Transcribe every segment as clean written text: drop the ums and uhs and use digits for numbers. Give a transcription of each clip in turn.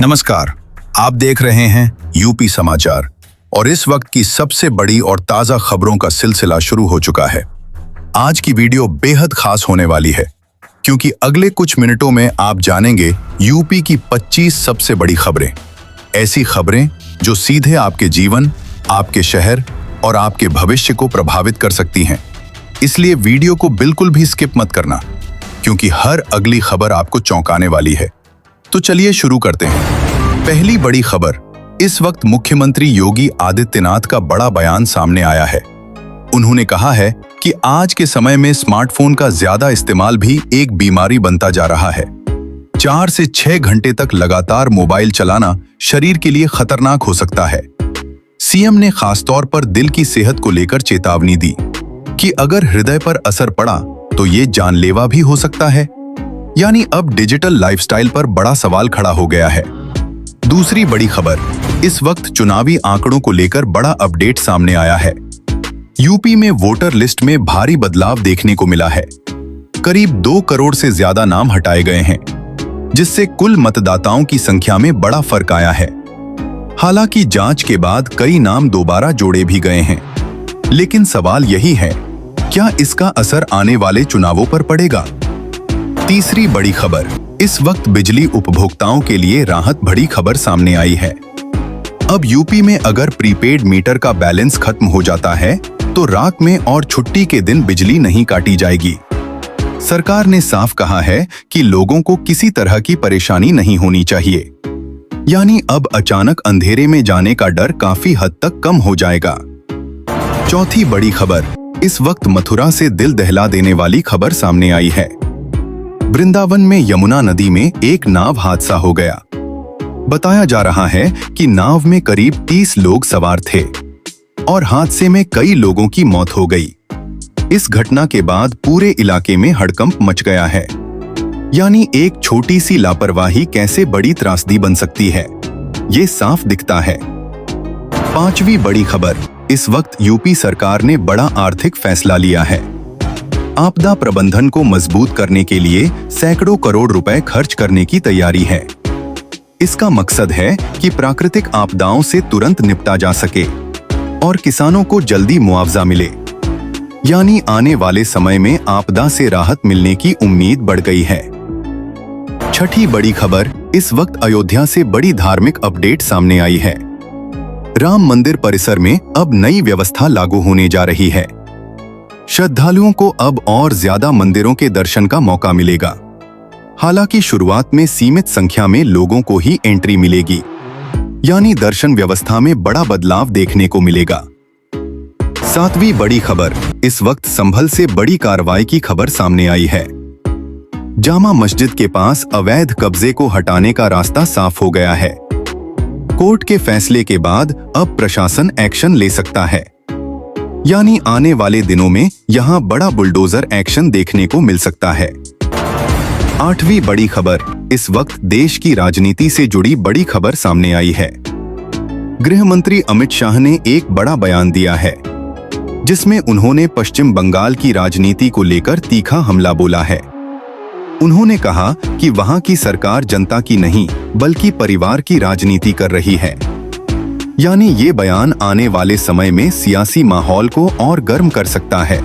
नमस्कार, आप देख रहे हैं यूपी समाचार और इस वक्त की सबसे बड़ी और ताजा खबरों का सिलसिला शुरू हो चुका है। आज की वीडियो बेहद खास होने वाली है क्योंकि अगले कुछ मिनटों में आप जानेंगे यूपी की 25 सबसे बड़ी खबरें। ऐसी खबरें जो सीधे आपके जीवन, आपके शहर और आपके भविष्य को प्रभावित कर सकती हैं। इसलिए वीडियो को बिल्कुल भी स्किप मत करना क्योंकि हर अगली खबर आपको चौंकाने वाली है। तो चलिए शुरू करते हैं। पहली बड़ी खबर, इस वक्त मुख्यमंत्री योगी आदित्यनाथ का बड़ा बयान सामने आया है। उन्होंने कहा है कि आज के समय में स्मार्टफोन का ज्यादा इस्तेमाल भी एक बीमारी बनता जा रहा है। 4 से 6 घंटे तक लगातार मोबाइल चलाना शरीर के लिए खतरनाक हो सकता है। सीएम ने खासतौर पर दिल की सेहत को लेकर चेतावनी दी कि अगर हृदय पर असर पड़ा तो ये जानलेवा भी हो सकता है। यानी अब डिजिटल लाइफस्टाइल पर बड़ा सवाल खड़ा हो गया है। दूसरी बड़ी खबर, इस वक्त चुनावी आंकड़ों को लेकर बड़ा अपडेट सामने आया है। यूपी में वोटर लिस्ट में भारी बदलाव देखने को मिला है। करीब 2 करोड़ से ज्यादा नाम हटाए गए हैं, जिससे कुल मतदाताओं की संख्या में बड़ा फर्क आया है। हालांकि जांच के बाद कई नाम दोबारा जोड़े भी गए हैं, लेकिन सवाल यही है, क्या इसका असर आने वाले चुनावों पर पड़ेगा? तीसरी बड़ी खबर, इस वक्त बिजली उपभोक्ताओं के लिए राहत भरी खबर सामने आई है। अब यूपी में अगर प्रीपेड मीटर का बैलेंस खत्म हो जाता है तो रात में और छुट्टी के दिन बिजली नहीं काटी जाएगी। सरकार ने साफ कहा है कि लोगों को किसी तरह की परेशानी नहीं होनी चाहिए। यानी अब अचानक अंधेरे में जाने का डर काफी हद तक कम हो जाएगा। चौथी बड़ी खबर, इस वक्त मथुरा से दिल दहला देने वाली खबर सामने आई है। वृंदावन में यमुना नदी में एक नाव हादसा हो गया। बताया जा रहा है कि नाव में करीब 30 लोग सवार थे और हादसे में कई लोगों की मौत हो गई। इस घटना के बाद पूरे इलाके में हड़कंप मच गया है। यानी एक छोटी सी लापरवाही कैसे बड़ी त्रासदी बन सकती है, ये साफ दिखता है। पांचवी बड़ी खबर, इस वक्त यूपी सरकार ने बड़ा आर्थिक फैसला लिया है। आपदा प्रबंधन को मजबूत करने के लिए सैकड़ों करोड़ रुपए खर्च करने की तैयारी है। इसका मकसद है कि प्राकृतिक आपदाओं से तुरंत निपटा जा सके और किसानों को जल्दी मुआवजा मिले। यानी आने वाले समय में आपदा से राहत मिलने की उम्मीद बढ़ गई है। छठी बड़ी खबर, इस वक्त अयोध्या से बड़ी धार्मिक अपडेट सामने आई है। राम मंदिर परिसर में अब नई व्यवस्था लागू होने जा रही है। श्रद्धालुओं को अब और ज्यादा मंदिरों के दर्शन का मौका मिलेगा। हालांकि शुरुआत में सीमित संख्या में लोगों को ही एंट्री मिलेगी। यानी दर्शन व्यवस्था में बड़ा बदलाव देखने को मिलेगा। 7वीं बड़ी खबर, इस वक्त संभल से बड़ी कार्रवाई की खबर सामने आई है। जामा मस्जिद के पास अवैध कब्जे को हटाने का रास्ता साफ हो गया है। कोर्ट के फैसले के बाद अब प्रशासन एक्शन ले सकता है। यानी आने वाले दिनों में यहां बड़ा बुलडोजर एक्शन देखने को मिल सकता है। 8वीं बड़ी खबर, इस वक्त देश की राजनीति से जुड़ी बड़ी खबर सामने आई है। गृह मंत्री अमित शाह ने एक बड़ा बयान दिया है, जिसमें उन्होंने पश्चिम बंगाल की राजनीति को लेकर तीखा हमला बोला है। उन्होंने कहा कि वहां की सरकार जनता की नहीं बल्कि परिवार की राजनीति कर रही है। यानी ये बयान आने वाले समय में सियासी माहौल को और गर्म कर सकता है।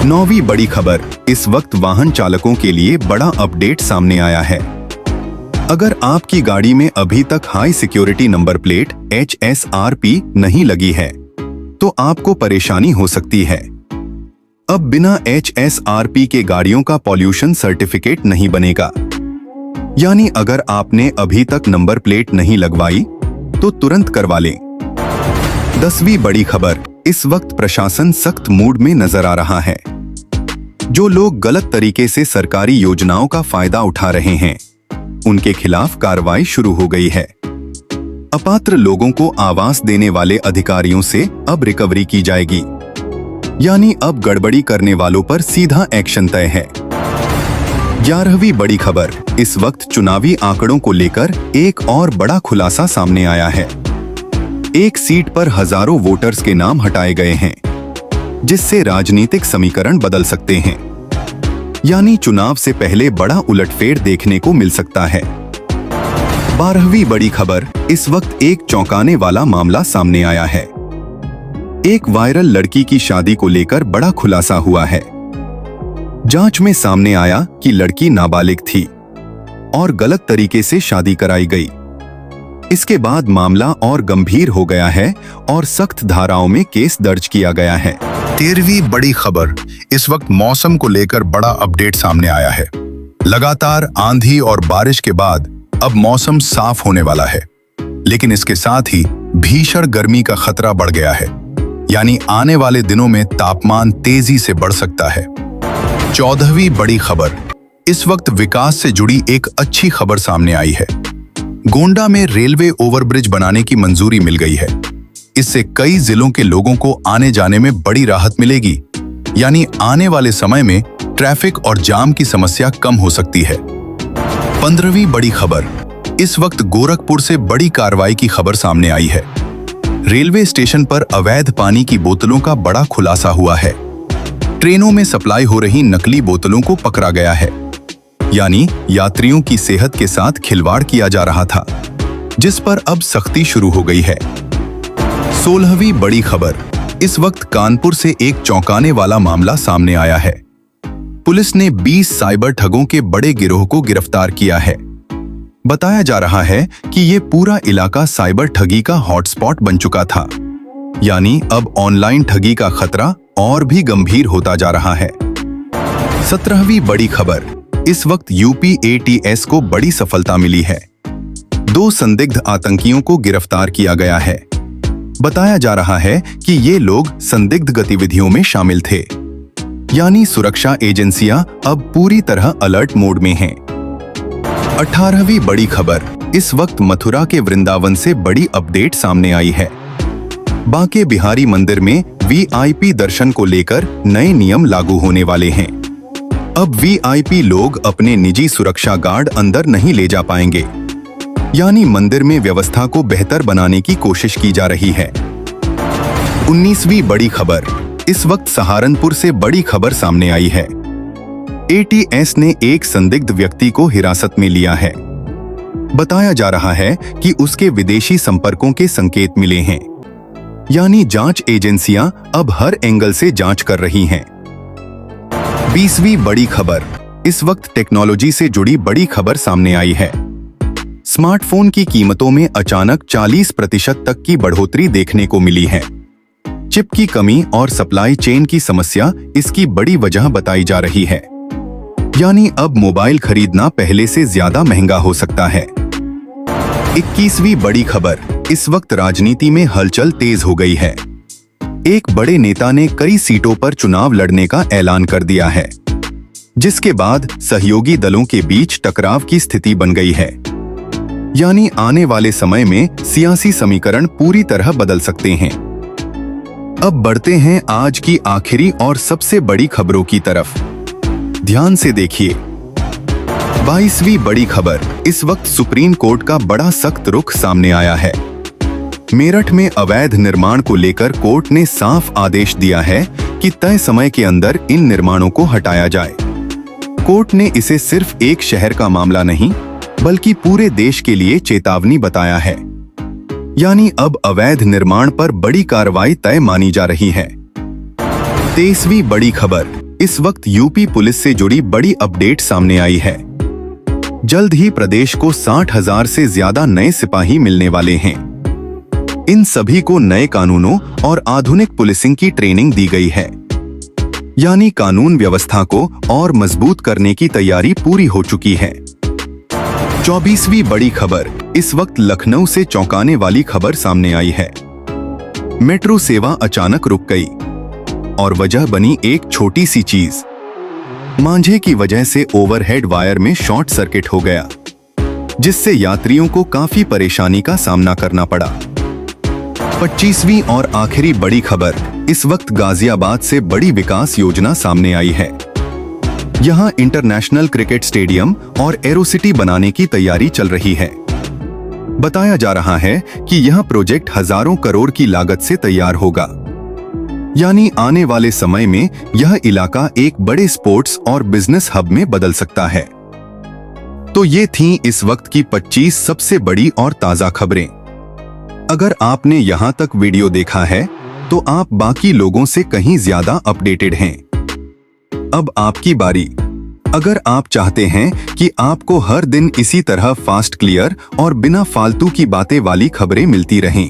9वीं बड़ी खबर, इस वक्त वाहन चालकों के लिए बड़ा अपडेट सामने आया है। अगर आपकी गाड़ी में अभी तक high security number plate HSRP नहीं लगी है तो आपको परेशानी हो सकती है। अब बिना HSRP के गाड़ियों का पॉल्यूशन सर्टिफिकेट नहीं बनेगा। यानी अगर आपने अभी तक नंबर प्लेट नहीं लगवाई तो तुरंत करवा लें। 10वीं बड़ी खबर, इस वक्त प्रशासन सख्त मूड में नजर आ रहा है। जो लोग गलत तरीके से सरकारी योजनाओं का फायदा उठा रहे हैं, उनके खिलाफ कार्रवाई शुरू हो गई है। अपात्र लोगों को आवास देने वाले अधिकारियों से अब रिकवरी की जाएगी। यानी अब गड़बड़ी करने वालों पर सीधा एक्शन तय है। 11वीं बड़ी खबर, इस वक्त चुनावी आंकड़ों को लेकर एक और बड़ा खुलासा सामने आया है। एक सीट पर हजारों वोटर्स के नाम हटाए गए हैं, जिससे राजनीतिक समीकरण बदल सकते हैं। यानी चुनाव से पहले बड़ा उलटफेर देखने को मिल सकता है। 12वीं बड़ी खबर, इस वक्त एक चौंकाने वाला मामला सामने आया है। एक वायरल लड़की की शादी को लेकर बड़ा खुलासा हुआ है। जांच में सामने आया कि लड़की नाबालिग थी और गलत तरीके से शादी कराई गई। इसके बाद मामला और गंभीर हो गया है और सख्त धाराओं में केस दर्ज किया गया है। 13वीं बड़ी खबर, इस वक्त मौसम को लेकर बड़ा अपडेट सामने आया है। लगातार आंधी और बारिश के बाद अब मौसम साफ होने वाला है, लेकिन इसके साथ ही भीषण गर्मी का खतरा बढ़ गया है। यानी आने वाले दिनों में तापमान तेजी से बढ़ सकता है। 14वीं बड़ी खबर, इस वक्त विकास से जुड़ी एक अच्छी खबर सामने आई है। गोंडा में रेलवे ओवरब्रिज बनाने की मंजूरी मिल गई है। इससे कई जिलों के लोगों को आने जाने में बड़ी राहत मिलेगी। यानी आने वाले समय में ट्रैफिक और जाम की समस्या कम हो सकती है। 15वीं बड़ी खबर, इस वक्त गोरखपुर से बड़ी कार्रवाई की खबर सामने आई है। रेलवे स्टेशन पर अवैध पानी की बोतलों का बड़ा खुलासा हुआ है। ट्रेनों में सप्लाई हो रही नकली बोतलों को पकड़ा गया है। यानी यात्रियों की सेहत के साथ खिलवाड़ किया जा रहा था, जिस पर अब सख्ती शुरू हो गई है। 16वीं बड़ी खबर, इस वक्त कानपुर से एक चौंकाने वाला मामला सामने आया है। पुलिस ने 20 साइबर ठगों के बड़े गिरोह को गिरफ्तार किया है। बताया जा रहा है कि ये पूरा इलाका साइबर ठगी का हॉटस्पॉट बन चुका था। यानी अब ऑनलाइन ठगी का खतरा और भी गंभीर होता जा रहा है। 17वीं बड़ी खबर, इस वक्त यूपी एटीएस को बड़ी सफलता मिली है। 2 संदिग्ध आतंकियों को गिरफ्तार किया गया है। बताया जा रहा है कि ये लोग संदिग्ध गतिविधियों में शामिल थे। यानी सुरक्षा एजेंसियां अब पूरी तरह अलर्ट मोड में हैं। 18वीं बड़ी खबर, इस वक्त मथुरा के वृंदावन से बड़ी अपडेट सामने आई है। बांके बिहारी मंदिर में वीआईपी दर्शन को लेकर नए नियम लागू होने वाले हैं। अब वीआईपी लोग अपने निजी सुरक्षा गार्ड अंदर नहीं ले जा पाएंगे। यानी मंदिर में व्यवस्था को बेहतर बनाने की कोशिश की जा रही है। 19वीं बड़ी खबर, इस वक्त सहारनपुर से बड़ी खबर सामने आई है। एटीएस ने एक संदिग्ध व्यक्ति को हिरासत में लिया है। बताया जा रहा है कि उसके विदेशी संपर्कों के संकेत मिले हैं। यानी जांच एजेंसियां अब हर एंगल से जांच कर रही हैं। 20वीं बड़ी खबर, इस वक्त टेक्नोलॉजी से जुड़ी बड़ी खबर सामने आई है। स्मार्टफोन की कीमतों में अचानक 40% तक की बढ़ोतरी देखने को मिली है। चिप की कमी और सप्लाई चेन की समस्या इसकी बड़ी वजह बताई जा रही है। यानी अब मोबाइल खरीदना पहले से ज्यादा महंगा हो सकता है। 21वीं बड़ी खबर, इस वक्त राजनीति में हलचल तेज हो गई है। एक बड़े नेता ने कई सीटों पर चुनाव लड़ने का ऐलान कर दिया है, जिसके बाद सहयोगी दलों के बीच टकराव की स्थिति बन गई है। यानी आने वाले समय में सियासी समीकरण पूरी तरह बदल सकते हैं। अब बढ़ते हैं आज की आखिरी और सबसे बड़ी खबरों की तरफ। ध्यान से देखिए। 22वीं बड़ी खबर, इस वक्त सुप्रीम कोर्ट का बड़ा सख्त रुख सामने आया है। मेरठ में अवैध निर्माण को लेकर कोर्ट ने साफ आदेश दिया है कि तय समय के अंदर इन निर्माणों को हटाया जाए। कोर्ट ने इसे सिर्फ एक शहर का मामला नहीं, बल्कि पूरे देश के लिए चेतावनी बताया है। यानी अब अवैध निर्माण पर बड़ी कार्रवाई तय मानी जा रही है। 23वीं बड़ी खबर, इस वक्त यूपी पुलिस से जुड़ी बड़ी अपडेट सामने आई है। जल्द ही प्रदेश को 60,000 से ज्यादा नए सिपाही मिलने वाले हैं। इन सभी को नए कानूनों और आधुनिक पुलिसिंग की ट्रेनिंग दी गई है। यानी कानून व्यवस्था को और मजबूत करने की तैयारी पूरी हो चुकी है। 24वीं बड़ी खबर, इस वक्त लखनऊ से चौंकाने वाली खबर सामने आई है। मेट्रो सेवा अचानक रुक गई और वजह बनी एक छोटी सी चीज। मांझे की वजह से ओवरहेड वायर में शॉर्ट सर्किट हो गया, जिससे यात्रियों को काफी परेशानी का सामना करना पड़ा। 25वीं और आखिरी बड़ी खबर, इस वक्त गाजियाबाद से बड़ी विकास योजना सामने आई है। यहां इंटरनेशनल क्रिकेट स्टेडियम और एरोसिटी बनाने की तैयारी चल रही है। बताया जा रहा है कि यह प्रोजेक्ट हजारों करोड़ की लागत से तैयार होगा। यानी आने वाले समय में यह इलाका एक बड़े स्पोर्ट्स और बिजनेस हब में बदल सकता है। तो ये थीं इस वक्त की 25 सबसे बड़ी और ताजा खबरें। अगर आपने यहां तक वीडियो देखा है तो आप बाकी लोगों से कहीं ज्यादा अपडेटेड हैं। अब आपकी बारी। अगर आप चाहते हैं कि आपको हर दिन इसी तरह फास्ट, क्लियर और बिना फालतू की बातें वाली खबरें मिलती रहें,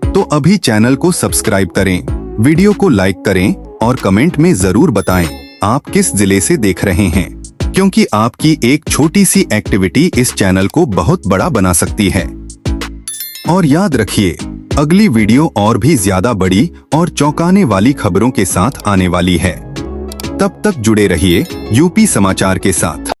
तो अभी चैनल को सब्सक्राइब करें, वीडियो को लाइक करें और कमेंट में जरूर बताएं आप किस जिले से देख रहे हैं, क्योंकि आपकी एक छोटी सी एक्टिविटी इस चैनल को बहुत बड़ा बना सकती है। और याद रखिए, अगली वीडियो और भी ज्यादा बड़ी और चौंकाने वाली खबरों के साथ आने वाली है। तब तक जुड़े रहिए यूपी समाचार के साथ।